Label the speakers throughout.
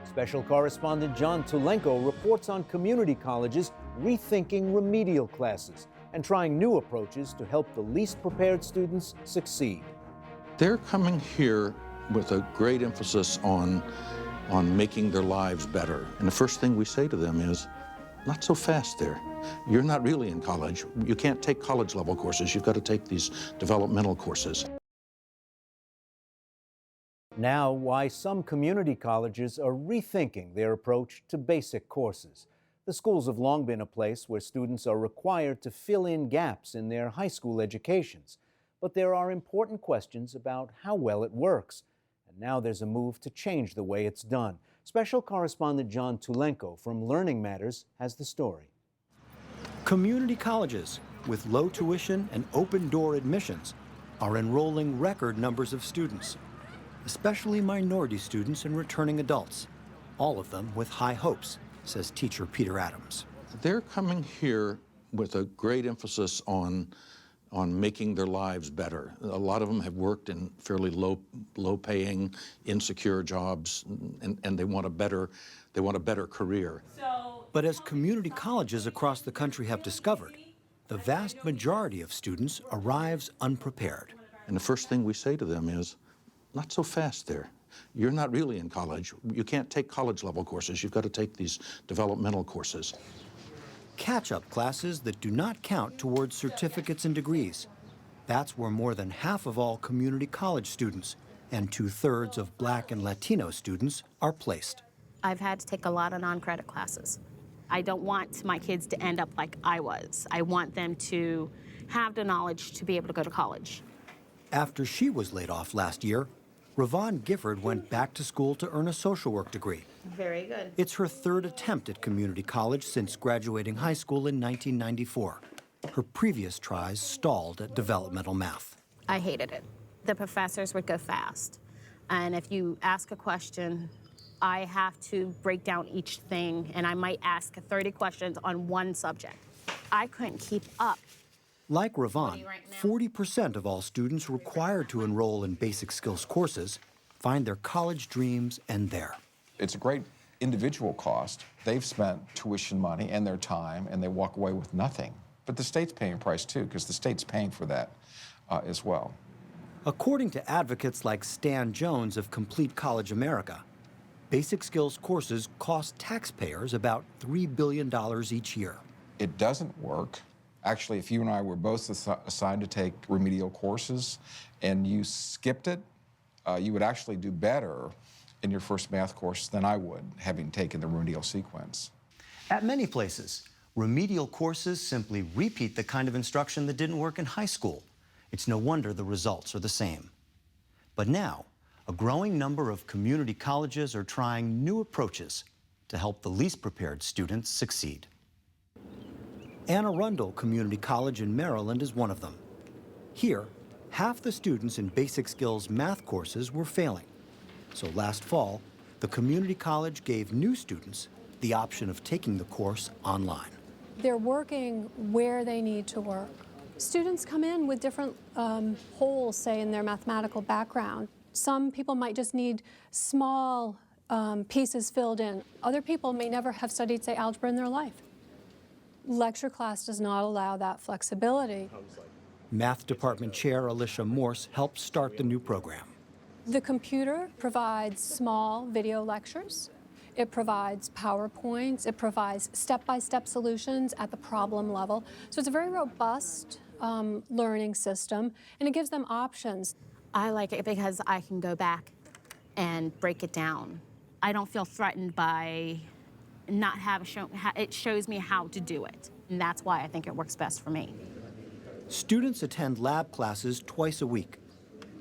Speaker 1: Special correspondent John Tulenko reports on community colleges rethinking remedial classes and trying new approaches to help the least prepared students succeed.
Speaker 2: They're coming here with a great emphasis on making their lives better. And the first thing we say to them is, not so fast there. You're not really in college. You can't take college-level courses. You've got to take these developmental courses.
Speaker 1: Now, why some community colleges are rethinking their approach to basic courses. The schools have long been a place where students are required to fill in gaps in their high school educations. But there are important questions about how well it works. And now there's a move to change the way it's done. Special correspondent John Tulenko from Learning Matters has the story.
Speaker 3: Community colleges with low tuition and open-door admissions are enrolling record numbers of students, especially minority students and returning adults, all of them with high hopes, says teacher Peter Adams.
Speaker 2: They're coming here with a great emphasis on making their lives better. A lot of them have worked in fairly low-paying, insecure jobs, and they want a better career.
Speaker 3: But as community colleges across the country have discovered, the vast majority of students arrives unprepared.
Speaker 2: And the first thing we say to them is, not so fast there. You're not really in college. You can't take college-level courses. You've got to take these developmental courses.
Speaker 3: Catch-up classes that do not count towards certificates and degrees. That's where more than half of all community college students and 2/3 of Black and Latino students are placed.
Speaker 4: I've had to take a lot of non-credit classes. I don't want my kids to end up like I was. I want them to have the knowledge to be able to go to college.
Speaker 3: After she was laid off last year, Ravon Gifford went back to school to earn a social work degree.
Speaker 4: Very good.
Speaker 3: It's her third attempt at community college since graduating high school in 1994. Her previous tries stalled at developmental math.
Speaker 4: I hated it. The professors would go fast. And if you ask a question, I have to break down each thing, and I might ask 30 questions on one subject. I couldn't keep up.
Speaker 3: Like Ravon, 40% of all students required to enroll in basic skills courses find their college dreams end there.
Speaker 5: It's a great individual cost. They've spent tuition money and their time, and they walk away with nothing. But the state's paying a price too, because the state's paying for that as well.
Speaker 3: According to advocates like Stan Jones of Complete College America, basic skills courses cost taxpayers about $3 billion each year.
Speaker 5: It doesn't work. Actually, if you and I were both assigned to take remedial courses and you skipped it, you would actually do better in your first math course than I would, having taken the remedial sequence.
Speaker 3: At many places, remedial courses simply repeat the kind of instruction that didn't work in high school. It's no wonder the results are the same. But now, a growing number of community colleges are trying new approaches to help the least prepared students succeed. Anne Arundel Community College in Maryland is one of them. Here, half the students in basic skills math courses were failing. So last fall, the community college gave new students the option of taking the course online.
Speaker 6: They're working where they need to work. Students come in with different holes, say, in their mathematical background. Some people might just need small pieces filled in. Other people may never have studied, say, algebra in their life. Lecture class does not allow that flexibility.
Speaker 3: Math Department Chair Alicia Morse helped start the new program.
Speaker 6: The computer provides small video lectures. It provides PowerPoints. It provides step-by-step solutions at the problem level. So it's a very robust learning system, and it gives them options.
Speaker 4: I like it because I can go back and break it down. I don't feel threatened by not having shown. It shows me how to do it, and that's why I think it works best for me.
Speaker 3: Students attend lab classes twice a week,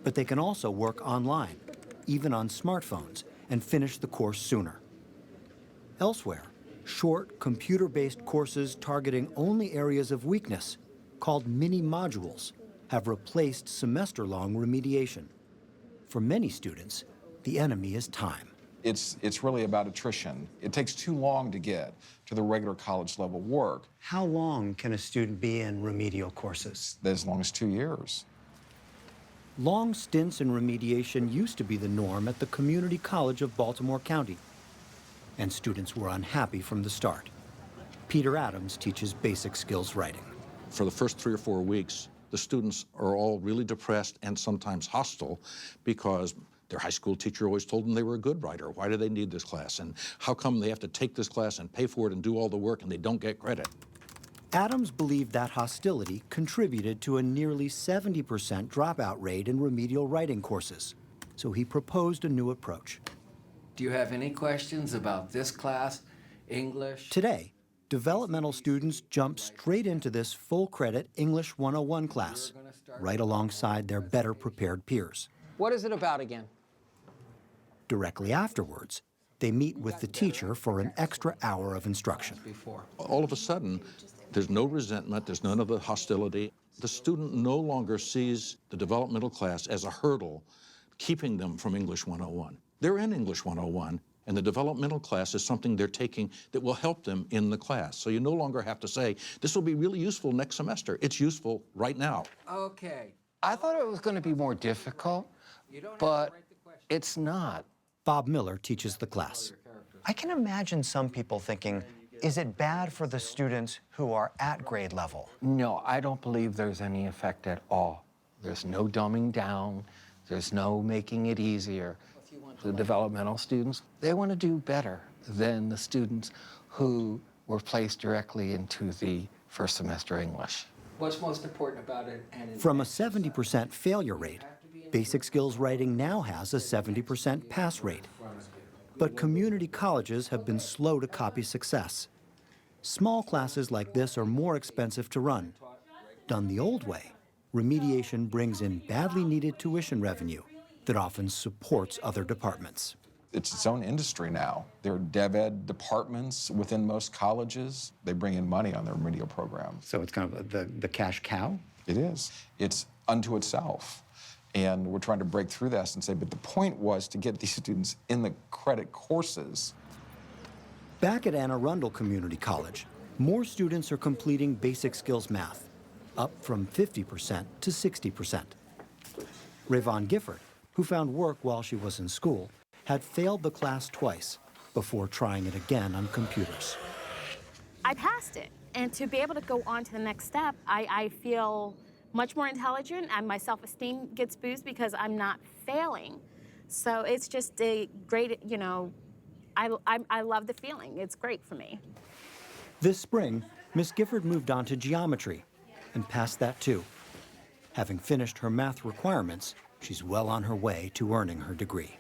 Speaker 3: but they can also work online, even on smartphones, and finish the course sooner. Elsewhere, short, computer-based courses targeting only areas of weakness, called mini-modules, have replaced semester-long remediation. For many students, the enemy is time.
Speaker 5: It's really about attrition. It takes too long to get to the regular college-level work.
Speaker 3: How long can a student be in remedial courses?
Speaker 5: As long as 2 years.
Speaker 3: Long stints in remediation used to be the norm at the Community College of Baltimore County. and students were unhappy from the start. Peter Adams teaches basic skills writing.
Speaker 2: For the first 3 or 4 weeks, the students are all really depressed and sometimes hostile because their high school teacher always told them they were a good writer. Why do they need this class? And how come they have to take this class and pay for it and do all the work and they don't get credit?
Speaker 3: Adams believed that hostility contributed to a nearly 70% dropout rate in remedial writing courses, so he proposed a new approach.
Speaker 7: Do you have any questions about this class, English?
Speaker 3: Today, developmental students jump straight into this full-credit English 101 class, right alongside their better-prepared peers.
Speaker 8: What is it about again?
Speaker 3: Directly afterwards, they meet with the teacher for an extra hour of instruction.
Speaker 2: All of a sudden, there's no resentment, there's none of the hostility. The student no longer sees the developmental class as a hurdle keeping them from English 101. They're in English 101, and the developmental class is something they're taking that will help them in the class. So you no longer have to say, this will be really useful next semester. It's useful right now.
Speaker 7: Okay. I thought it was going to be more difficult, but it's not.
Speaker 3: Bob Miller teaches the class.
Speaker 9: I can imagine some people thinking, is it bad for the students who are at grade level?
Speaker 7: No, I don't believe there's any effect at all. There's no dumbing down. There's no making it easier. The developmental students, they want to do better than the students who were placed directly into the first semester English. What's most important about it?
Speaker 3: From a 70% failure rate, basic skills writing now has a 70% pass rate. But community colleges have been slow to copy success. Small classes like this are more expensive to run. Done the old way, remediation brings in badly needed tuition revenue that often supports other departments.
Speaker 5: It's its own industry now. There are dev ed departments within most colleges. They bring in money on their remedial program.
Speaker 10: So it's kind of the cash cow?
Speaker 5: It is. It's unto itself. And we're trying to break through this and say, but the point was to get these students in the credit courses.
Speaker 3: Back at Anne Arundel Community College, more students are completing basic skills math, up from 50% to 60%. Rayvon Gifford, who found work while she was in school, had failed the class twice before trying it again on computers.
Speaker 4: I passed it, and to be able to go on to the next step, I feel much more intelligent, and my self-esteem gets boosted because I'm not failing. So it's just a great, I love the feeling. It's great for me.
Speaker 3: This spring, Miss Gifford moved on to geometry and passed that too. Having finished her math requirements, she's well on her way to earning her degree.